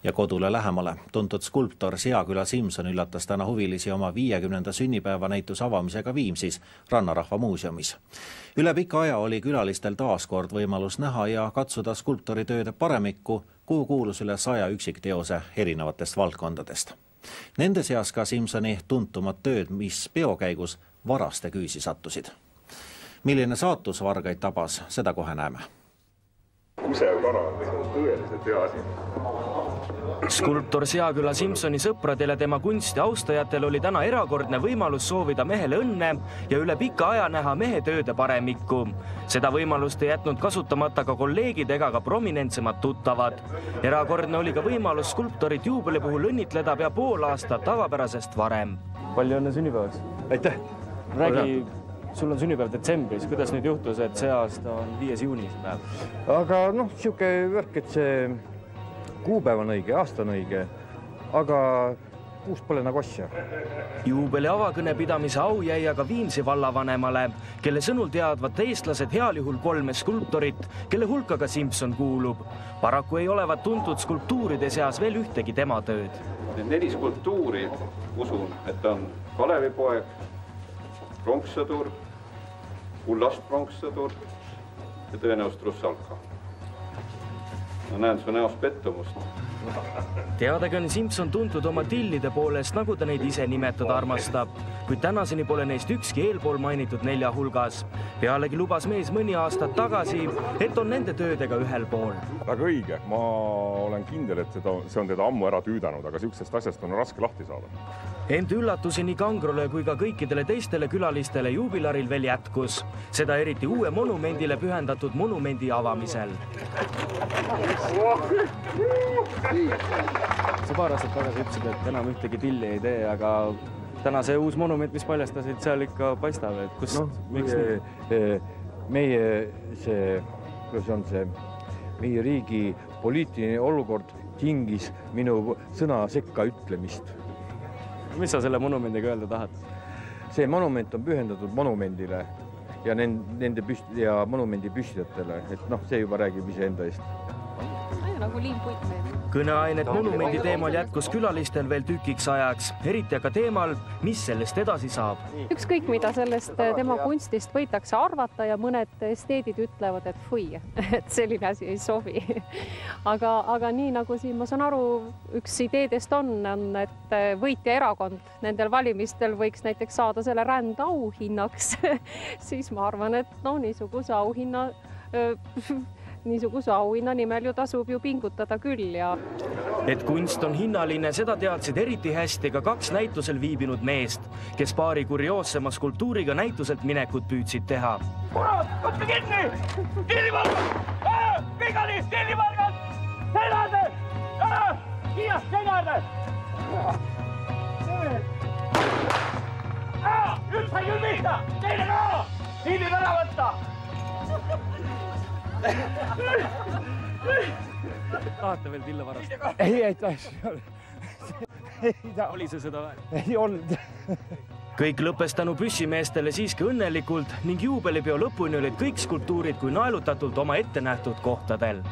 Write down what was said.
Ja kodule lähemale tuntud skulptor Seaküla Simson üllatas täna huvilisi oma 50. sünnipäeva näituse avamisega Viimsis Rannarahva muuseumis. Üle pika aja oli külalistel taaskord võimalus näha ja katsuda skulptori tööde paremikku, kuhu kuulus üle 100 üksikteose erinevatest valdkondadest. Nende seas ka Simsoni tuntumad tööd, mis peo käigus varaste küüsi sattusid. Milline saatus vargaid tabas, seda kohe näeme. Kusevara on tõeliselt hea asi. Skulptor Seaküla Simsoni sõpradele tema kunsti austajatel oli täna erakordne võimalus soovida mehele õnne ja üle pika aja näha mehe tööde paremikku. Seda võimalust ei jätnud kasutamata ka kolleegid ega ka prominentsemad tuttavad. Erakordne oli ka võimalus skulptorit juubeli puhul õnnitleda pea pool aastat tavapärasest varem. Palju õnne sünnipäevaks! Aitäh! Räägi, sul on sünnipäev detsembris. Kuidas nüüd juhtus, et see aasta on 5. juuni see päev? Aga siuke värk, et see kuupäev on õige, aasta on õige, aga kuus pole nagu asja. Juubeli avakõne pidamise au jäi aga Viimsi vallavanemale, kelle sõnul teadvad eestlased heal juhul 3 skulptorit, kelle hulka ka Simson kuulub. Paraku ei olevat tuntud skulptuuride seas veel ühtegi tema tööd. Need 4 skulptuuri, usun, et on Kalevipoeg, pronkssõdur, Ullast pronkssõdur ja tõenäoliselt Russalka. Ma näen su näos pettumust. Teadagi on Simson tuntud oma tillide poolest, nagu ta neid ise nimetada armastab, kuid tänaseni pole neist ükski eelpool mainitud 4 hulgas. Pealegi lubas mees mõni aastat tagasi, et on nende töödega ühel pool. Väga õige. Ma olen kindel, et see on teda ammu ära tüüdanud, aga siuksest asjast on raske lahti saada. Ent üllatusi nii Kangrole kui ka kõikidele teistele külalistele juubilaril veel jätkus. Seda eriti uue monumendile pühendatud monumendi avamisel. Sa paar aastat tagasi ütlesid, et enam ühtegi tilli ei tee, aga täna see uus monument, mis paljastasid, seal ikka paistab, et kus, miks meie riigi poliitiline olukord tingis minu sõna sekka ütlemist. Mis sa selle monumendiga öelda tahad? See monument on pühendatud monumendile ja nende monumendi püstitajatele, et see juba räägib ise enda eest. Nagu liimpuit meid. Kõneainet monumendi teemal jätkus külalistel veel tükiks ajaks, eriti aga teemal, mis sellest edasi saab. Ükskõik, mida sellest tema kunstist võitakse arvata ja mõned esteedid ütlevad, et fui, et selline asi ei sobi. Aga nii nagu siin, ma saan aru, üks ideedest on, et võitja erakond nendel valimistel võiks näiteks saada selle rändauhinnaks, siis ma arvan, et niisuguse auhinna nimel ju tasub ju pingutada küll. Et kunst on hinnaline, seda teadsid eriti hästi ka 2 näitusel viibinud meest, kes paari kurioossema skulptuuriga näituselt minekut püüdsid teha. Kurat, võtme kinni! Tillivalgad! Vigani, tillivalgad! Selade! Kiiast selade! Üks sai küll pihta! Teine ka! Tillid ära võtta! Tahate veel tille varastada? Ei, aitäh. Oli see seda väär? Ei olnud. Kõik lõppes tänu püssimeestele siiski õnnelikult ning juubelipeo lõpuni olid kõik skulptuurid kui naelutatult oma ettenähtud kohtadel.